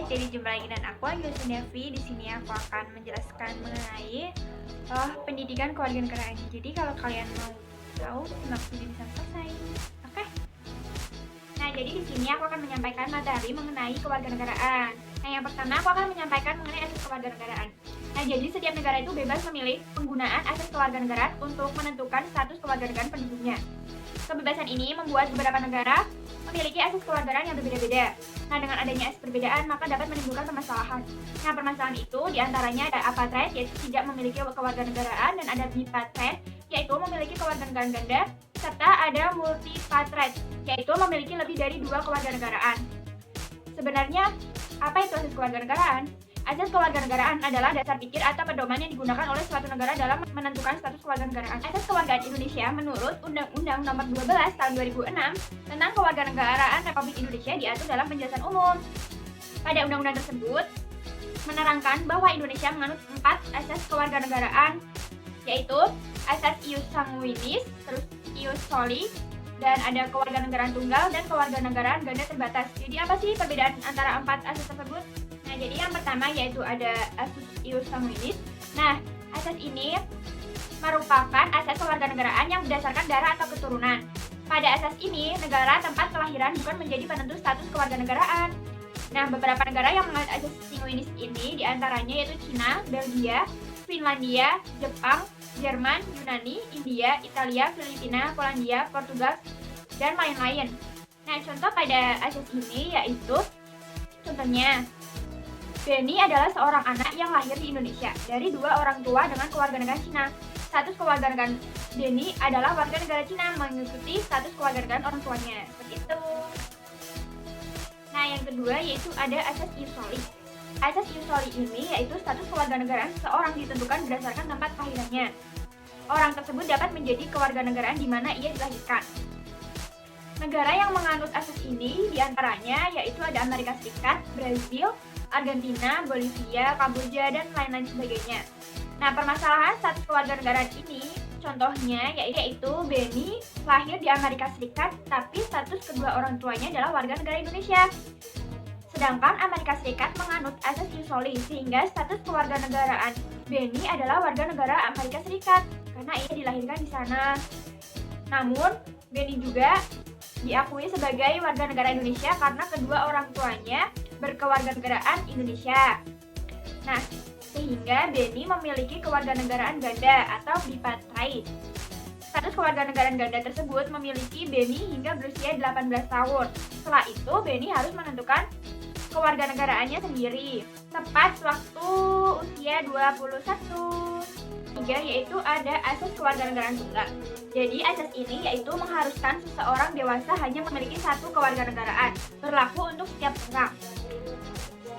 Jadi jumpa lagi dengan aku Angela Devi. Di sini aku akan menjelaskan mengenai pendidikan kewarganegaraan. Jadi kalau kalian mau tahu, simak video sampai selesai. Oke? Nah, jadi di sini aku akan menyampaikan materi mengenai kewarganegaraan. Nah, yang pertama aku akan menyampaikan mengenai asas kewarganegaraan. Nah, jadi setiap negara itu bebas memilih penggunaan asas kewarganegaraan untuk menentukan status kewarganegaraan penduduknya. Kebebasan ini membuat beberapa negara memiliki asas kewarganegaraan yang berbeda-beda. Nah, dengan adanya asas perbedaan, maka dapat menimbulkan permasalahan. Nah, permasalahan itu diantaranya ada apartheid, yaitu tidak memiliki kewarganegaraan, dan ada bipartheid, yaitu memiliki kewarganegaraan ganda, serta ada multipartheid, yaitu memiliki lebih dari 2 kewarganegaraan. Sebenarnya, apa itu asas kewarganegaraan? Asas kewarganegaraan adalah dasar pikir atau pedoman yang digunakan oleh suatu negara dalam menentukan status kewarganegaraan. Asas kewarganegaraan Indonesia menurut Undang-Undang Nomor 12 Tahun 2006 tentang Kewarganegaraan Republik Indonesia diatur dalam penjelasan umum. Pada undang-undang tersebut menerangkan bahwa Indonesia menganut 4 asas kewarganegaraan, yaitu asas ius sanguinis, terus ius soli, dan ada kewarganegaraan tunggal dan kewarganegaraan ganda terbatas. Jadi apa sih perbedaan antara 4 asas tersebut? Nah, jadi yang pertama yaitu ada asas ius sanguinis. Nah, asas ini merupakan asas kewarganegaraan yang berdasarkan darah atau keturunan. Pada asas ini, negara tempat kelahiran bukan menjadi penentu status kewarganegaraan. Nah, beberapa negara yang menganut asas sanguinis ini diantaranya yaitu Cina, Belgia, Finlandia, Jepang, Jerman, Yunani, India, Italia, Filipina, Polandia, Portugal, dan lain-lain. Nah, contoh pada asas ini yaitu contohnya Benny adalah seorang anak yang lahir di Indonesia dari 2 orang tua dengan kewarganegaraan Cina. Status kewarganegaraan Benny adalah warga negara Cina mengikuti status kewarganegaraan orang tuanya. Seperti itu. Nah, yang kedua yaitu ada asas ius soli. Asas ius soli ini yaitu status kewarganegaraan seseorang ditentukan berdasarkan tempat kelahirannya. Orang tersebut dapat menjadi kewarganegaraan di mana ia dilahirkan. Negara yang menganut asas ini diantaranya yaitu ada Amerika Serikat, Brazil, Argentina, Bolivia, Kamboja, dan lain-lain sebagainya. Nah, permasalahan status kewarganegaraan ini contohnya yaitu Benny lahir di Amerika Serikat, tapi status kedua orang tuanya adalah warga negara Indonesia. Sedangkan Amerika Serikat menganut asas ius soli, sehingga status kewarganegaraan Benny adalah warga negara Amerika Serikat karena ia dilahirkan di sana. Namun, Benny juga diakui sebagai warga negara Indonesia karena kedua orang tuanya berkewarganegaraan Indonesia. Nah, sehingga Benny memiliki kewarganegaraan ganda atau bipartheid. Status kewarganegaraan ganda tersebut memiliki Benny hingga berusia 18 tahun. Setelah itu, Benny harus menentukan kewarganegaraannya sendiri tepat waktu usia 21. Tiga yaitu ada asas kewarganegaraan tunggal. Jadi asas ini yaitu mengharuskan seseorang dewasa hanya memiliki 1 kewarganegaraan, berlaku untuk setiap orang.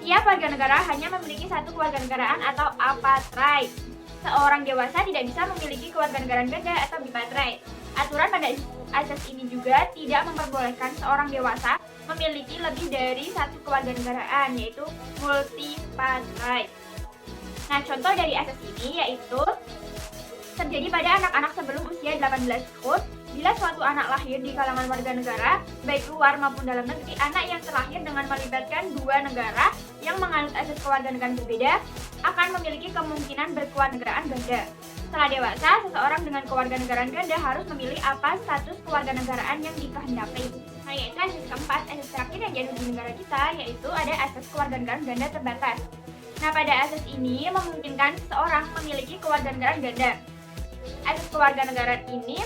Setiap warga negara hanya memiliki 1 kewarganegaraan atau apartheid. Seorang dewasa tidak bisa memiliki kewarganegaraan ganda atau bipartheid. Aturan pada asas ini juga tidak memperbolehkan seorang dewasa memiliki lebih dari 1 kewarganegaraan, yaitu multipartheid. Nah, contoh dari asas ini yaitu terjadi pada anak-anak sebelum usia 18 tahun. Bila suatu anak lahir di kalangan warga negara, baik luar maupun dalam negeri, anak yang terlahir dengan melibatkan 2 negara yang menganut asas kewarganegaraan berbeda akan memiliki kemungkinan berkewarganegaraan ganda. Setelah dewasa, seseorang dengan kewarganegaraan ganda harus memilih apa status kewarganegaraan yang dikehendaki. Nah, yaitu asas keempat, asas terakhir yang dianut di negara kita, yaitu ada asas kewarganegaraan ganda terbatas. Nah, pada asas ini memungkinkan seseorang memiliki kewarganegaraan ganda. Asas kewarganegaraan ini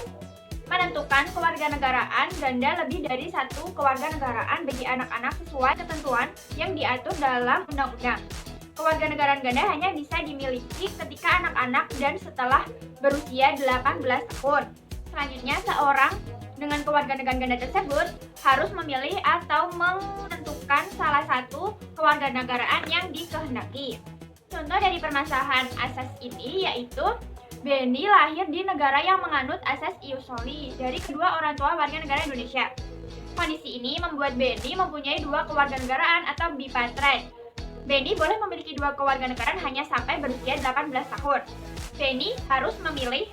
menentukan kewarganegaraan ganda lebih dari 1 kewarganegaraan bagi anak-anak sesuai ketentuan yang diatur dalam undang-undang. Kewarganegaraan ganda hanya bisa dimiliki ketika anak-anak dan setelah berusia 18 tahun. Selanjutnya, seorang dengan kewarganegaraan ganda tersebut harus memilih atau menentukan salah satu kewarganegaraan yang dikehendaki. Contoh dari permasalahan asas ini yaitu Benny lahir di negara yang menganut asas ius soli dari kedua orang tua warga negara Indonesia. Kondisi ini membuat Benny mempunyai 2 kewarganegaraan atau bipartheid. Benny boleh memiliki 2 kewarganegaraan hanya sampai berusia 18 tahun. Benny harus memilih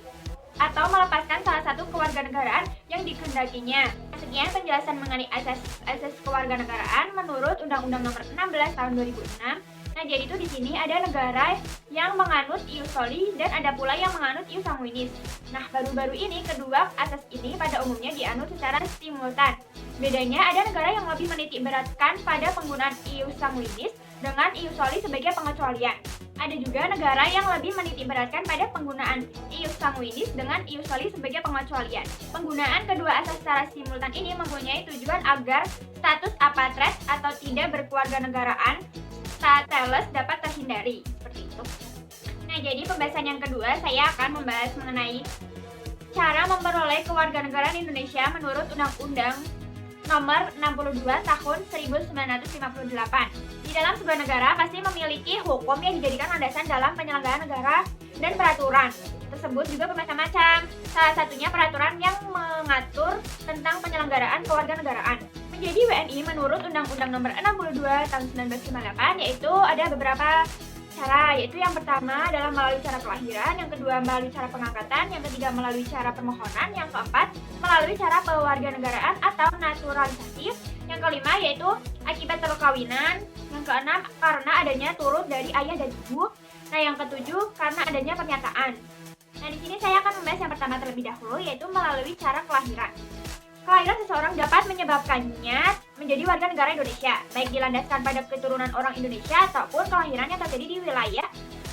atau melepaskan salah satu kewarganegaraan yang dikehendakinya. Sekian penjelasan mengenai asas kewarganegaraan menurut Undang-Undang Nomor 16 Tahun 2006. Nah, jadi itu di sini ada negara yang menganut ius soli dan ada pula yang menganut ius sanguinis. Nah, baru-baru ini kedua asas ini pada umumnya dianut secara simultan. Bedanya ada negara yang lebih menitik beratkan pada penggunaan ius sanguinis dengan ius soli sebagai pengecualian. Ada juga negara yang lebih menitik beratkan pada penggunaan ius sanguinis dengan ius soli sebagai pengecualian. Penggunaan kedua asas secara simultan ini mempunyai tujuan agar status apatrid atau tidak berkewarganegaraan stateless dapat terhindari, seperti itu. Nah, jadi pembahasan yang kedua saya akan membahas mengenai cara memperoleh kewarganegaraan Indonesia menurut Undang-Undang Nomor 62 Tahun 1958. Di dalam sebuah negara pasti memiliki hukum yang dijadikan landasan dalam penyelenggaraan negara dan peraturan tersebut juga bermacam-macam. Salah satunya peraturan yang mengatur tentang penyelenggaraan kewarganegaraan. Menjadi WNI menurut Undang-Undang Nomor 62 Tahun 1958 yaitu ada beberapa cara, yaitu yang pertama adalah melalui cara kelahiran, yang kedua melalui cara pengangkatan, yang ketiga melalui cara permohonan, yang keempat melalui cara pewarganegaraan atau naturalisasi, yang kelima yaitu akibat perkawinan, yang keenam karena adanya turut dari ayah dan ibu, nah yang ketujuh karena adanya pernyataan. Nah, di sini saya akan membahas yang pertama terlebih dahulu, yaitu melalui cara kelahiran. Kelahiran seseorang dapat menyebabkannya menjadi warga negara Indonesia, baik dilandaskan pada keturunan orang Indonesia ataupun kelahiran yang terjadi di wilayah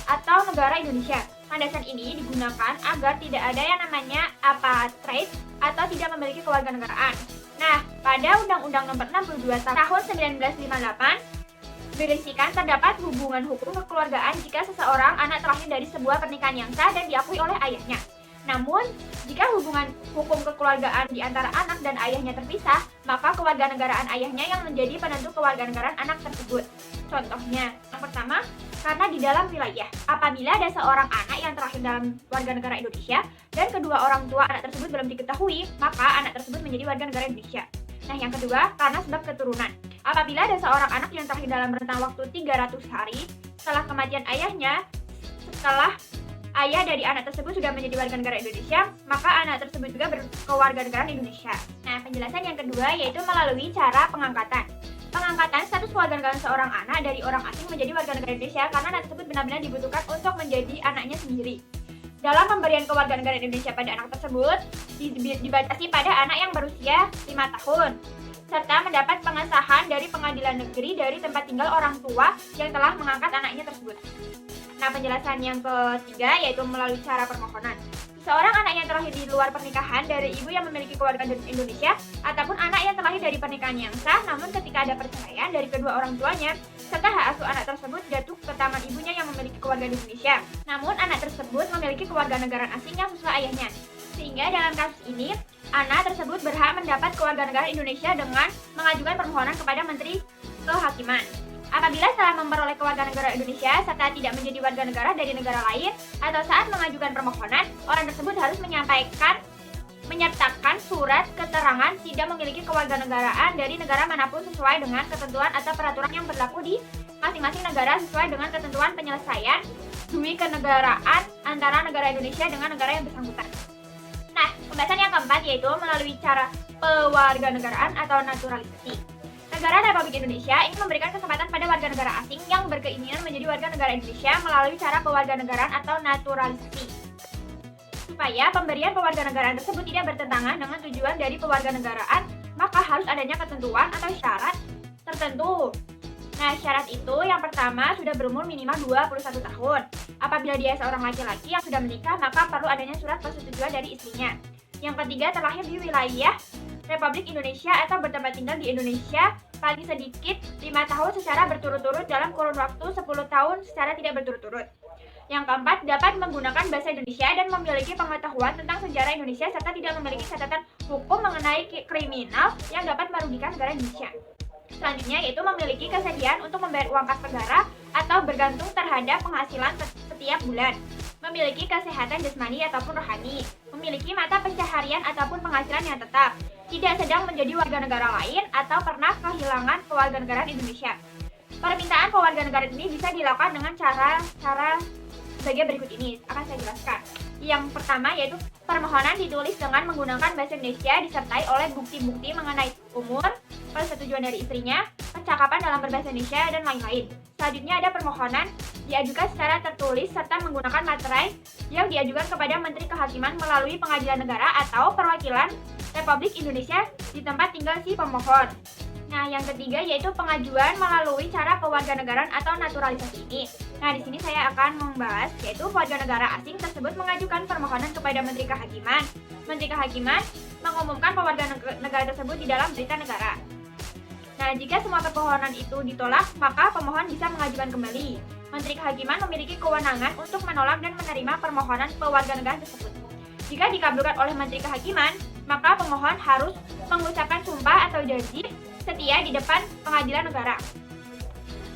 atau negara Indonesia. Landasan ini digunakan agar tidak ada yang namanya apatrid atau tidak memiliki kewarganegaraan. Nah, pada Undang-Undang Nomor 62 Tahun 1958 berisikan terdapat hubungan hukum kekeluargaan jika seseorang anak terlahir dari sebuah pernikahan yang sah dan diakui oleh ayahnya. Namun, jika hubungan hukum kekeluargaan di antara anak dan ayahnya terpisah, maka kewarganegaraan ayahnya yang menjadi penentu kewarganegaraan anak tersebut. Contohnya, yang pertama, karena di dalam wilayah. Apabila ada seorang anak yang terlahir dalam warga negara Indonesia dan kedua orang tua anak tersebut belum diketahui, maka anak tersebut menjadi warga negara Indonesia. Nah, yang kedua, karena sebab keturunan. Apabila ada seorang anak yang terlahir dalam rentang waktu 300 hari setelah kematian ayahnya, setelah ayah dari anak tersebut sudah menjadi warga negara Indonesia, maka anak tersebut juga berkewarganegaraan Indonesia. Nah, penjelasan yang kedua yaitu melalui cara pengangkatan. Pengangkatan status kewarganegaraan seorang anak dari orang asing menjadi warga negara Indonesia karena anak tersebut benar-benar dibutuhkan untuk menjadi anaknya sendiri. Dalam pemberian kewarganegaraan Indonesia pada anak tersebut, dibatasi pada anak yang berusia 5 tahun, serta mendapat pengesahan dari pengadilan negeri dari tempat tinggal orang tua yang telah mengangkat anaknya tersebut. Nah, penjelasan yang ketiga yaitu melalui cara permohonan. Seorang anak yang terlahir di luar pernikahan dari ibu yang memiliki kewarganegaraan Indonesia ataupun anak yang terlahir dari pernikahan yang sah namun ketika ada perceraian dari kedua orang tuanya serta hak asuh anak tersebut jatuh ke tangan ibunya yang memiliki kewarganegaraan Indonesia. Namun anak tersebut memiliki kewarganegaraan asing yang sesuai ayahnya. Sehingga dalam kasus ini, anak tersebut berhak mendapat kewarganegaraan Indonesia dengan mengajukan permohonan kepada Menteri Kehakiman. Apabila setelah memperoleh kewarganegaraan Indonesia serta tidak menjadi warga negara dari negara lain atau saat mengajukan permohonan, orang tersebut harus menyertakan surat keterangan tidak memiliki kewarganegaraan dari negara manapun sesuai dengan ketentuan atau peraturan yang berlaku di masing-masing negara sesuai dengan ketentuan penyelesaian dui kenegaraan antara negara Indonesia dengan negara yang bersangkutan. Nah, pembahasan yang keempat yaitu melalui cara pewarganegaraan atau naturalisasi. Negara Republik Indonesia ingin memberikan kesempatan pada warga negara asing yang berkeinginan menjadi warga negara Indonesia melalui cara pewarganegaraan atau naturalisasi. Supaya pemberian pewarganegaraan tersebut tidak bertentangan dengan tujuan dari pewarganegaraan, maka harus adanya ketentuan atau syarat tertentu. Nah, syarat itu yang pertama sudah berumur minimal 21 tahun. Apabila dia seorang laki-laki yang sudah menikah, maka perlu adanya surat persetujuan dari istrinya. Yang ketiga, terlahir di wilayah Republik Indonesia atau bertempat tinggal di Indonesia paling sedikit 5 tahun secara berturut-turut dalam kurun waktu 10 tahun secara tidak berturut-turut. Yang keempat, dapat menggunakan bahasa Indonesia dan memiliki pengetahuan tentang sejarah Indonesia serta tidak memiliki catatan hukum mengenai kriminal yang dapat merugikan negara Indonesia. Selanjutnya yaitu memiliki kesediaan untuk membayar uang kas negara atau bergantung terhadap penghasilan setiap bulan. Memiliki kesehatan jasmani ataupun rohani, memiliki mata pencaharian ataupun penghasilan yang tetap, tidak sedang menjadi warga negara lain atau pernah kehilangan kewarganegaraan Indonesia. Permintaan kewarganegaraan ini bisa dilakukan dengan cara sebagai berikut ini, akan saya jelaskan. Yang pertama yaitu permohonan ditulis dengan menggunakan bahasa Indonesia disertai oleh bukti-bukti mengenai umur, persetujuan dari istrinya, percakapan dalam berbahasa Indonesia, dan lain-lain. Selanjutnya ada permohonan diajukan secara tertulis serta menggunakan materai yang diajukan kepada Menteri Kehakiman melalui Pengadilan Negara atau Perwakilan Republik Indonesia di tempat tinggal si pemohon. Nah, yang ketiga yaitu pengajuan melalui cara kewarganegaraan atau naturalisasi ini. Nah, di sini saya akan membahas yaitu warga negara asing tersebut mengajukan permohonan kepada Menteri Kehakiman. Menteri Kehakiman mengumumkan pewarga negara tersebut di dalam berita negara. Nah, jika semua permohonan itu ditolak, maka pemohon bisa mengajukan kembali. Menteri Kehakiman memiliki kewenangan untuk menolak dan menerima permohonan pewarganegaraan tersebut. Jika dikabulkan oleh Menteri Kehakiman, maka pemohon harus mengucapkan sumpah atau janji setia di depan pengadilan negara.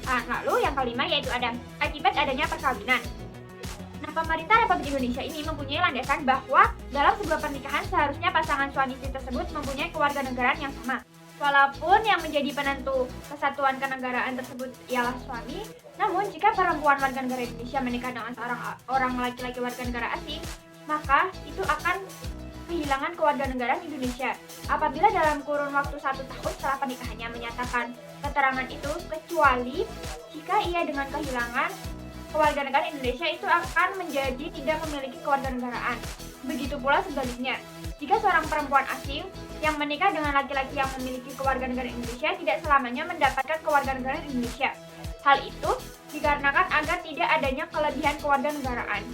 Nah, lalu yang kelima yaitu ada akibat adanya perkawinan. Nah, pemerintah Republik Indonesia ini mempunyai landasan bahwa dalam sebuah pernikahan seharusnya pasangan suami istri tersebut mempunyai kewarganegaraan yang sama. Walaupun yang menjadi penentu kesatuan kenegaraan tersebut ialah suami, namun jika perempuan warga negara Indonesia menikah dengan seorang orang laki-laki warga negara asing, maka itu akan kehilangan kewarganegaraan Indonesia. Apabila dalam kurun waktu 1 tahun setelah pernikahannya menyatakan keterangan itu, kecuali jika ia dengan kehilangan kewarganegaraan Indonesia itu akan menjadi tidak memiliki kewarganegaraan. Begitu pula sebaliknya, jika seorang perempuan asing yang menikah dengan laki-laki yang memiliki kewarganegaraan Indonesia tidak selamanya mendapatkan kewarganegaraan Indonesia. Hal itu dikarenakan agar tidak adanya kelebihan kewarganegaraan.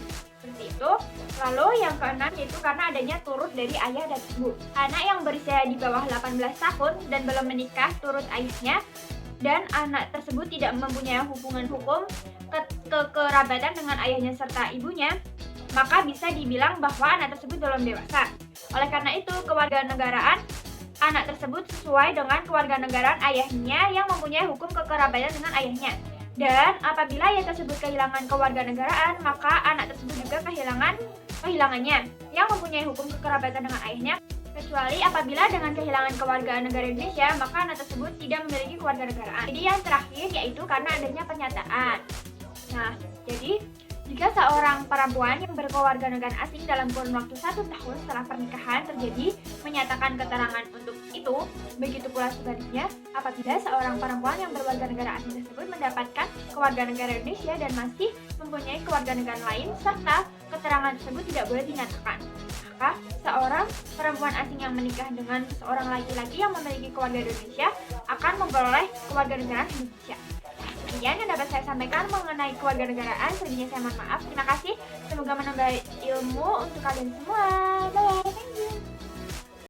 Seperti itu. Lalu yang keenam yaitu karena adanya turut dari ayah dan ibu. Anak yang berusia di bawah 18 tahun dan belum menikah turut ayahnya dan anak tersebut tidak mempunyai hubungan hukum kekerabatan dengan ayahnya serta ibunya, maka bisa dibilang bahwa anak tersebut belum dewasa. Oleh karena itu, kewarganegaraan anak tersebut sesuai dengan kewarganegaraan ayahnya yang mempunyai hukum kekerabatan dengan ayahnya. Dan apabila ia tersebut kehilangan kewarganegaraan, maka anak tersebut juga kehilangannya yang mempunyai hukum kekerabatan dengan ayahnya, kecuali apabila dengan kehilangan kewarganegaraan Indonesia, maka anak tersebut tidak memiliki kewarganegaraan. Jadi yang terakhir yaitu karena adanya pernyataan. Nah, jadi jika seorang perempuan yang berkewarganegaraan asing dalam kurun waktu 1 tahun setelah pernikahan terjadi menyatakan keterangan untuk itu, begitu pula sebaliknya apabila seorang perempuan yang berwarganegara asing tersebut mendapatkan kewarganegaraan Indonesia dan masih mempunyai kewarganegaraan lain serta keterangan tersebut tidak boleh dinyatakan, maka seorang perempuan asing yang menikah dengan seorang laki-laki yang memiliki kewarganegaraan Indonesia akan memperoleh kewarganegaraan Indonesia. Sekian yang dapat saya sampaikan mengenai kewarganegaraan. Sebelumnya saya mohon maaf. Terima kasih. Semoga menambah ilmu untuk kalian semua. Bye.